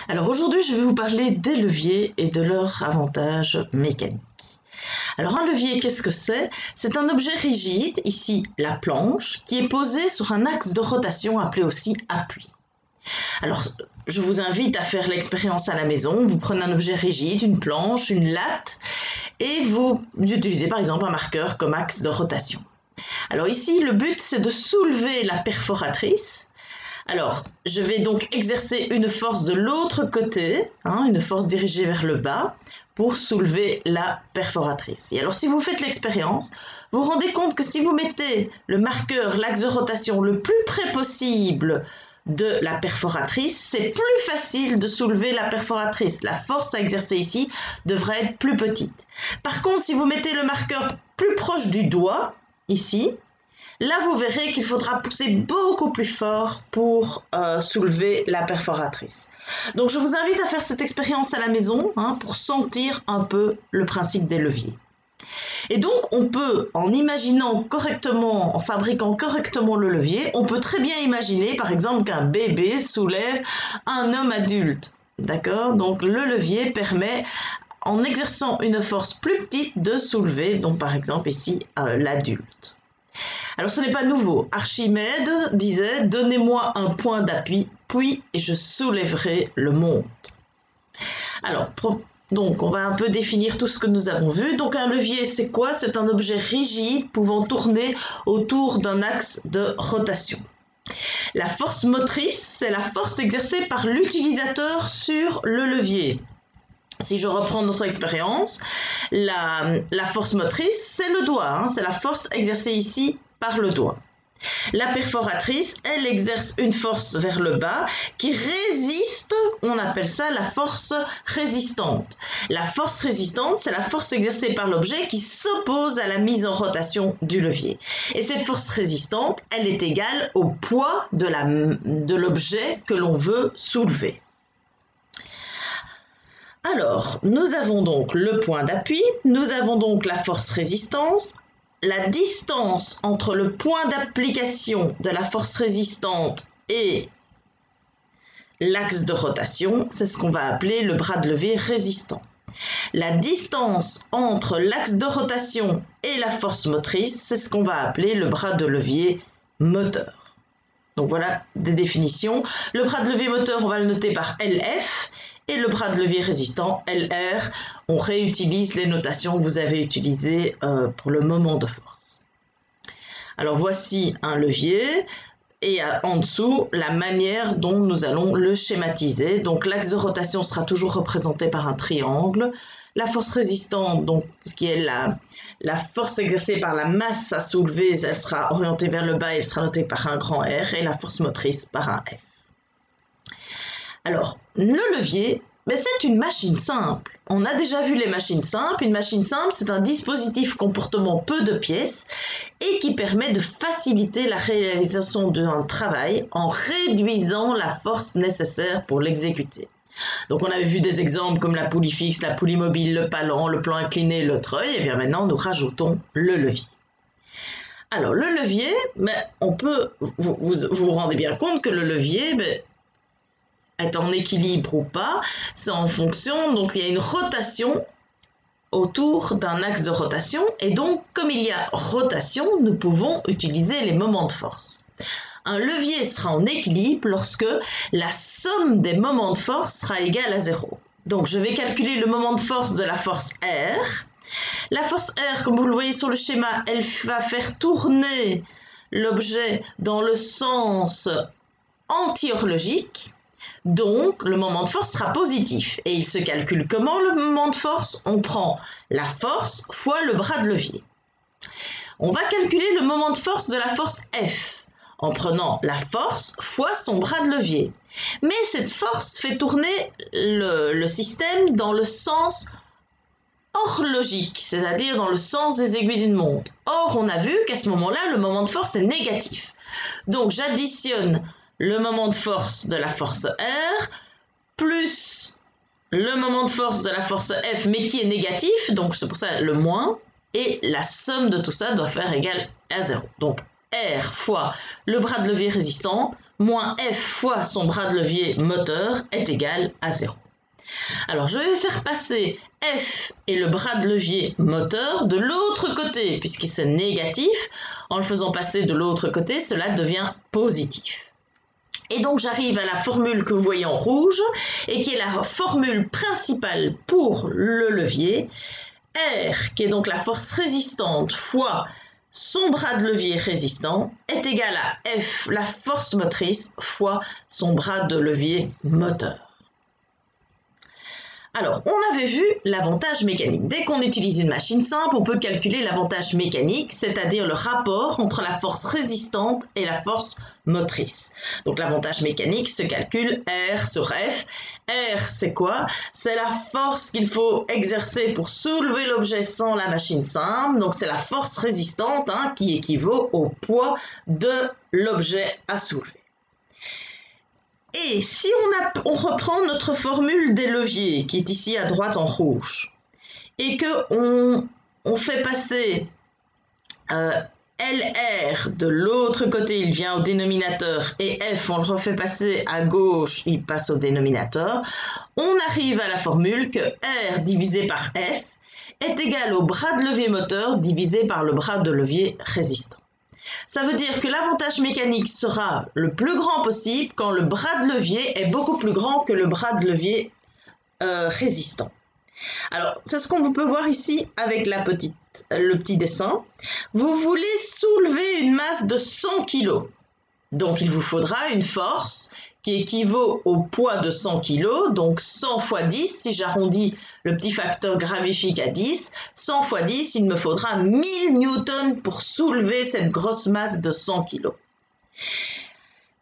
Alors aujourd'hui, je vais vous parler des leviers et de leurs avantages mécaniques. Alors un levier, qu'est-ce que c'est? C'est un objet rigide, ici la planche, qui est posée sur un axe de rotation appelé aussi appui. Alors, je vous invite à faire l'expérience à la maison. Vous prenez un objet rigide, une planche, une latte, et vous utilisez par exemple un marqueur comme axe de rotation. Alors ici, le but, c'est de soulever la perforatrice. Alors, je vais donc exercer une force de l'autre côté, une force dirigée vers le bas, pour soulever la perforatrice. Et alors, si vous faites l'expérience, vous vous rendez compte que si vous mettez le marqueur, l'axe de rotation, le plus près possible de la perforatrice, c'est plus facile de soulever la perforatrice. La force à exercer ici devrait être plus petite. Par contre, si vous mettez le marqueur plus proche du doigt, ici, là, vous verrez qu'il faudra pousser beaucoup plus fort pour soulever la perforatrice. Donc, je vous invite à faire cette expérience à la maison pour sentir un peu le principe des leviers. Et donc, on peut, en imaginant correctement, en fabriquant correctement le levier, on peut très bien imaginer, par exemple, qu'un bébé soulève un homme adulte. D'accord? Donc, le levier permet, en exerçant une force plus petite, de soulever, donc par exemple ici, l'adulte. Alors ce n'est pas nouveau. Archimède disait « Donnez-moi un point d'appui, puis je soulèverai le monde ». Alors, donc on va un peu définir tout ce que nous avons vu. Donc un levier, c'est quoi? C'est un objet rigide pouvant tourner autour d'un axe de rotation. La force motrice, c'est la force exercée par l'utilisateur sur le levier. Si je reprends notre expérience, la force motrice, c'est le doigt, c'est la force exercée ici par le doigt. La perforatrice, elle exerce une force vers le bas qui résiste, on appelle ça la force résistante. La force résistante, c'est la force exercée par l'objet qui s'oppose à la mise en rotation du levier. Et cette force résistante, elle est égale au poids de l'objet que l'on veut soulever. Alors, nous avons donc le point d'appui, nous avons donc la force résistance, la distance entre le point d'application de la force résistante et l'axe de rotation, c'est ce qu'on va appeler le bras de levier résistant. La distance entre l'axe de rotation et la force motrice, c'est ce qu'on va appeler le bras de levier moteur. Donc voilà des définitions. Le bras de levier moteur, on va le noter par LF. Et le bras de levier résistant, LR, on réutilise les notations que vous avez utilisées pour le moment de force. Alors voici un levier et en dessous, la manière dont nous allons le schématiser. Donc l'axe de rotation sera toujours représenté par un triangle. La force résistante, donc ce qui est la force exercée par la masse à soulever, elle sera orientée vers le bas, elle sera notée par un grand R, et la force motrice par un F. Alors, le levier, c'est une machine simple. On a déjà vu les machines simples. Une machine simple, c'est un dispositif comportant peu de pièces et qui permet de faciliter la réalisation d'un travail en réduisant la force nécessaire pour l'exécuter. Donc, on avait vu des exemples comme la poulie fixe, la poulie mobile, le palan, le plan incliné, le treuil. Et bien maintenant, nous rajoutons le levier. Alors, le levier, vous vous rendez bien compte que le levier, est en équilibre ou pas, c'est en fonction, donc il y a une rotation autour d'un axe de rotation, et donc comme il y a rotation, nous pouvons utiliser les moments de force. Un levier sera en équilibre lorsque la somme des moments de force sera égale à 0. Donc je vais calculer le moment de force de la force R. La force R, comme vous le voyez sur le schéma, elle va faire tourner l'objet dans le sens anti-horlogique. Donc, le moment de force sera positif. Et il se calcule comment le moment de force? On prend la force fois le bras de levier. On va calculer le moment de force de la force F en prenant la force fois son bras de levier. Mais cette force fait tourner le système dans le sens horlogique, c'est-à-dire dans le sens des aiguilles d'une montre. Or, on a vu qu'à ce moment-là, le moment de force est négatif. Donc, j'additionne le moment de force de la force R, plus le moment de force de la force F, mais qui est négatif, donc c'est pour ça le moins, et la somme de tout ça doit faire égal à 0. Donc R fois le bras de levier résistant moins F fois son bras de levier moteur est égal à 0. Alors je vais faire passer F et le bras de levier moteur de l'autre côté, puisque c'est négatif. En le faisant passer de l'autre côté, cela devient positif. Et donc j'arrive à la formule que vous voyez en rouge, et qui est la formule principale pour le levier. R, qui est donc la force résistante, fois son bras de levier résistant, est égal à F, la force motrice, fois son bras de levier moteur. Alors, on avait vu l'avantage mécanique. Dès qu'on utilise une machine simple, on peut calculer l'avantage mécanique, c'est-à-dire le rapport entre la force résistante et la force motrice. Donc, l'avantage mécanique se calcule R sur F. R, c'est quoi? C'est la force qu'il faut exercer pour soulever l'objet sans la machine simple. Donc, c'est la force résistante qui équivaut au poids de l'objet à soulever. Et si on reprend notre formule des leviers, qui est ici à droite en rouge, et qu'on fait passer LR de l'autre côté, il vient au dénominateur, et F, on le refait passer à gauche, il passe au dénominateur, on arrive à la formule que R divisé par F est égal au bras de levier moteur divisé par le bras de levier résistant. Ça veut dire que l'avantage mécanique sera le plus grand possible quand le bras de levier est beaucoup plus grand que le bras de levier résistant. Alors, c'est ce qu'on peut voir ici avec le petit dessin. Vous voulez soulever une masse de 100 kg. Donc, il vous faudra une force qui équivaut au poids de 100 kg, donc 100 fois 10, si j'arrondis le petit facteur gravifique à 10, 100 fois 10, il me faudra 1000 newtons pour soulever cette grosse masse de 100 kg.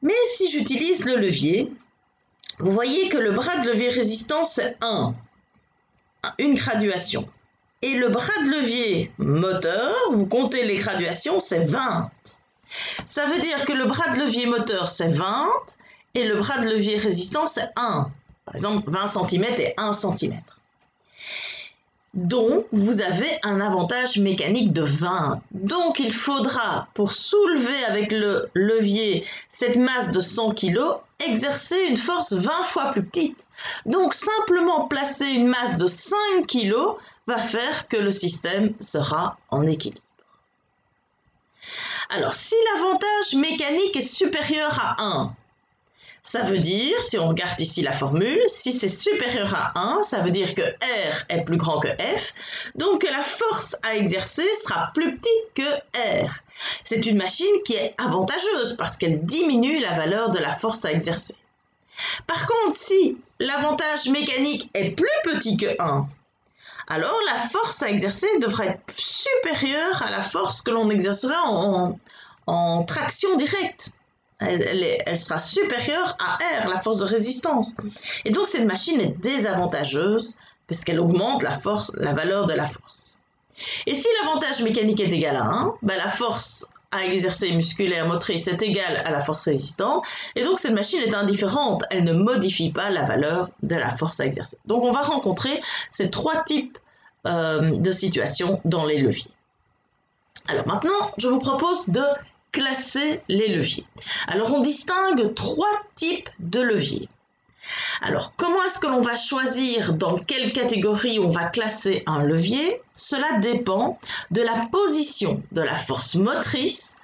Mais si j'utilise le levier, vous voyez que le bras de levier résistant, c'est 1, une graduation. Et le bras de levier moteur, vous comptez les graduations, c'est 20. Ça veut dire que le bras de levier moteur, c'est 20, et le bras de levier résistant, c'est 1. Par exemple, 20 cm et 1 cm. Donc, vous avez un avantage mécanique de 20. Donc, il faudra, pour soulever avec le levier cette masse de 100 kg, exercer une force 20 fois plus petite. Donc, simplement placer une masse de 5 kg va faire que le système sera en équilibre. Alors, si l'avantage mécanique est supérieur à 1, ça veut dire, si on regarde ici la formule, si c'est supérieur à 1, ça veut dire que R est plus grand que F, donc la force à exercer sera plus petite que R. C'est une machine qui est avantageuse parce qu'elle diminue la valeur de la force à exercer. Par contre, si l'avantage mécanique est plus petit que 1, alors la force à exercer devrait être supérieure à la force que l'on exercera en traction directe. Elle sera supérieure à R, la force de résistance. Et donc cette machine est désavantageuse puisqu'elle augmente la valeur de la force. Et si l'avantage mécanique est égal à 1, la force à exercer musculaire motrice est égale à la force résistante, et donc cette machine est indifférente, elle ne modifie pas la valeur de la force à exercer. Donc on va rencontrer ces trois types de situations dans les leviers. Alors maintenant, je vous propose de classer les leviers. Alors on distingue trois types de leviers. Alors comment est-ce que l'on va choisir dans quelle catégorie on va classer un levier? Cela dépend de la position de la force motrice,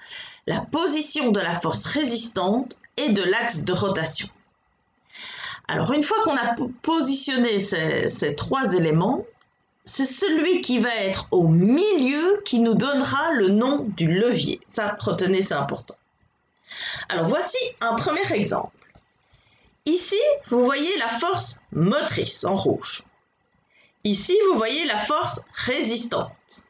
la position de la force résistante et de l'axe de rotation. Alors une fois qu'on a positionné ces trois éléments, c'est celui qui va être au milieu qui nous donnera le nom du levier. Ça, retenez, c'est important. Alors, voici un premier exemple. Ici, vous voyez la force motrice en rouge. Ici, vous voyez la force résistante.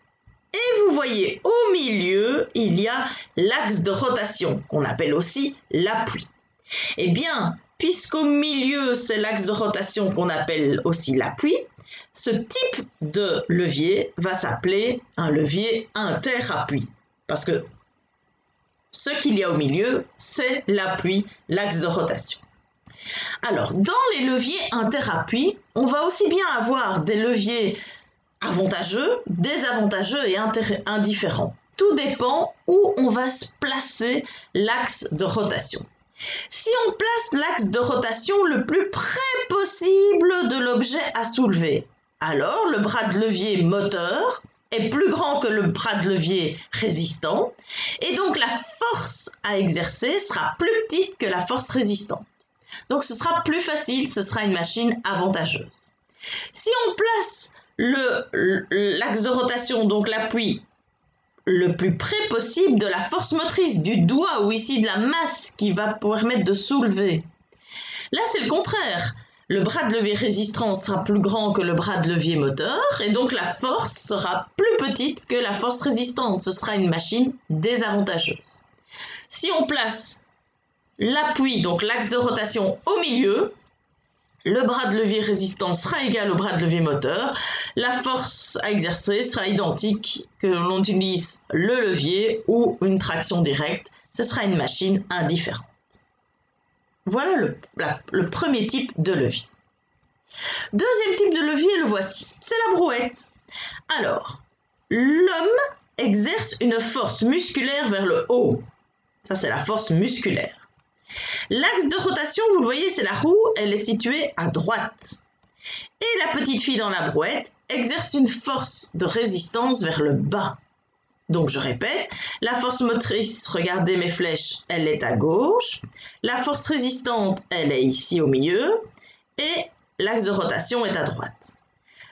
Et vous voyez au milieu, il y a l'axe de rotation, qu'on appelle aussi l'appui. Eh bien, puisqu'au milieu, c'est l'axe de rotation qu'on appelle aussi l'appui, ce type de levier va s'appeler un levier interappui, parce que ce qu'il y a au milieu, c'est l'appui, l'axe de rotation. Alors, dans les leviers interappui, on va aussi bien avoir des leviers avantageux, désavantageux et indifférents. Tout dépend où on va se placer l'axe de rotation. Si on place l'axe de rotation le plus près possible de l'objet à soulever, alors le bras de levier moteur est plus grand que le bras de levier résistant et donc la force à exercer sera plus petite que la force résistante. Donc ce sera plus facile, ce sera une machine avantageuse. Si on place l'axe de rotation, donc l'appui, le plus près possible de la force motrice du doigt ou ici de la masse qui va permettre de soulever, là c'est le contraire. Le bras de levier résistant sera plus grand que le bras de levier moteur et donc la force sera plus petite que la force résistante. Ce sera une machine désavantageuse. Si on place l'appui, donc l'axe de rotation au milieu, le bras de levier résistant sera égal au bras de levier moteur. La force à exercer sera identique que l'on utilise le levier ou une traction directe. Ce sera une machine indifférente. Voilà le premier type de levier. Deuxième type de levier, le voici. C'est la brouette. Alors, l'homme exerce une force musculaire vers le haut. Ça, c'est la force musculaire. L'axe de rotation, vous le voyez, c'est la roue, elle est située à droite. Et la petite fille dans la brouette exerce une force de résistance vers le bas. Donc je répète, la force motrice, regardez mes flèches, elle est à gauche. La force résistante, elle est ici au milieu. Et l'axe de rotation est à droite.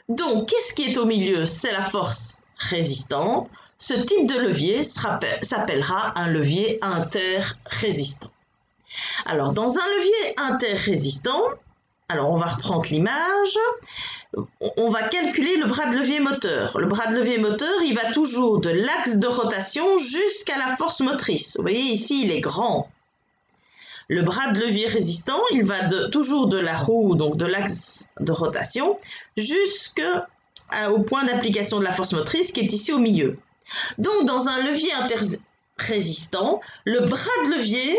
Donc qu'est-ce qui est au milieu? C'est la force résistante. Ce type de levier s'appellera un levier interrésistant. Alors dans un levier interrésistant, alors on va reprendre l'image. On va calculer le bras de levier moteur. Le bras de levier moteur, il va toujours de l'axe de rotation jusqu'à la force motrice. Vous voyez ici, il est grand. Le bras de levier résistant, il va toujours de la roue, donc de l'axe de rotation, jusqu'au point d'application de la force motrice qui est ici au milieu. Donc dans un levier interrésistant, le bras de levier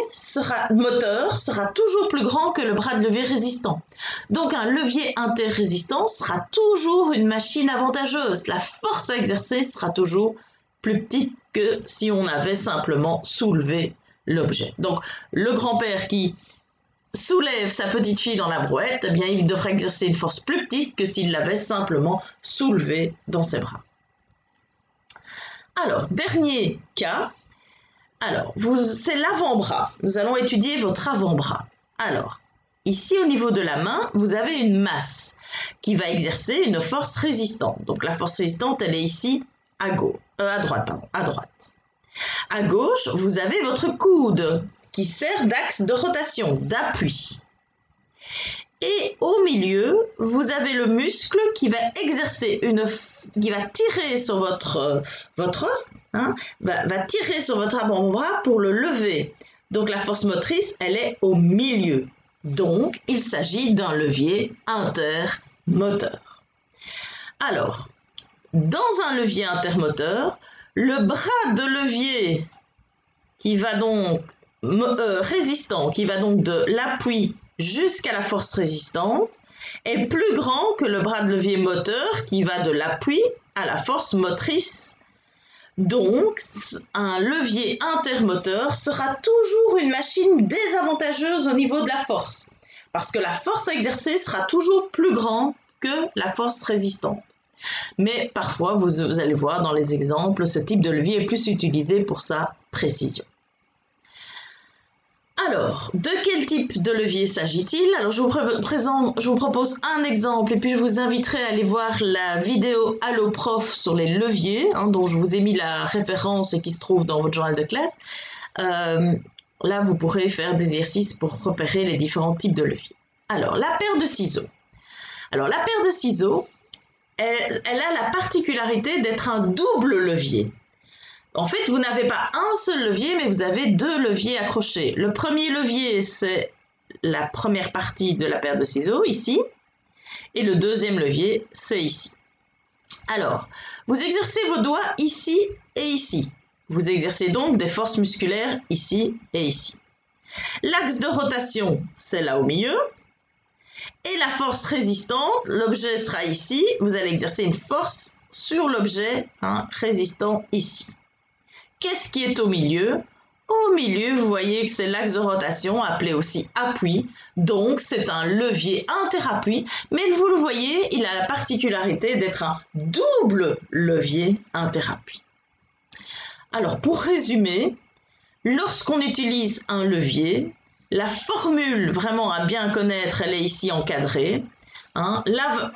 moteur sera toujours plus grand que le bras de levier résistant. Donc un levier interrésistant sera toujours une machine avantageuse. La force à exercer sera toujours plus petite que si on avait simplement soulevé l'objet. Donc le grand-père qui soulève sa petite fille dans la brouette, eh bien il devrait exercer une force plus petite que s'il l'avait simplement soulevée dans ses bras. Alors, dernier cas. Alors, c'est l'avant-bras. Nous allons étudier votre avant-bras. Alors, ici au niveau de la main, vous avez une masse qui va exercer une force résistante. Donc la force résistante, elle est ici à droite. À gauche, vous avez votre coude qui sert d'axe de rotation, d'appui. Et au milieu, vous avez le muscle qui va qui va tirer sur votre os, va tirer sur votre avant-bras pour le lever. Donc la force motrice, elle est au milieu. Donc, il s'agit d'un levier intermoteur. Alors, dans un levier intermoteur, le bras de levier qui va donc résistant, qui va donc de l'appui jusqu'à la force résistante, est plus grand que le bras de levier moteur qui va de l'appui à la force motrice. Donc, un levier intermoteur sera toujours une machine désavantageuse au niveau de la force, parce que la force à exercer sera toujours plus grande que la force résistante. Mais parfois, vous allez voir dans les exemples, ce type de levier est plus utilisé pour sa précision. Alors, de quel type de levier s'agit-il? Alors, je vous propose un exemple et puis je vous inviterai à aller voir la vidéo Allo Prof sur les leviers, dont je vous ai mis la référence et qui se trouve dans votre journal de classe. Là, vous pourrez faire des exercices pour repérer les différents types de leviers. Alors, la paire de ciseaux. Alors, la paire de ciseaux, elle a la particularité d'être un double levier. En fait, vous n'avez pas un seul levier, mais vous avez deux leviers accrochés. Le premier levier, c'est la première partie de la paire de ciseaux, ici. Et le deuxième levier, c'est ici. Alors, vous exercez vos doigts ici et ici. Vous exercez donc des forces musculaires ici et ici. L'axe de rotation, c'est là au milieu. Et la force résistante, l'objet sera ici. Vous allez exercer une force sur l'objet résistant ici. Qu'est-ce qui est au milieu? Au milieu, vous voyez que c'est l'axe de rotation, appelé aussi appui. Donc, c'est un levier interappui, mais vous le voyez, il a la particularité d'être un double levier interappui. Alors, pour résumer, lorsqu'on utilise un levier, la formule vraiment à bien connaître, elle est ici encadrée.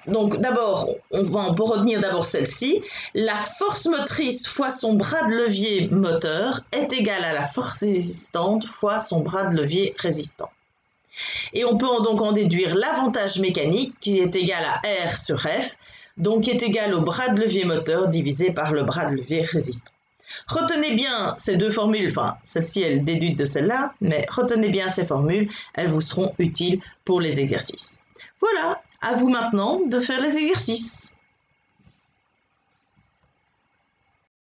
Donc d'abord, on peut retenir d'abord celle-ci. La force motrice fois son bras de levier moteur est égale à la force résistante fois son bras de levier résistant. Et on peut donc en déduire l'avantage mécanique qui est égal à R sur F, donc qui est égal au bras de levier moteur divisé par le bras de levier résistant. Retenez bien ces deux formules, enfin celle-ci elle est déduite de celle-là, mais retenez bien ces formules, elles vous seront utiles pour les exercices. Voilà, à vous maintenant de faire les exercices.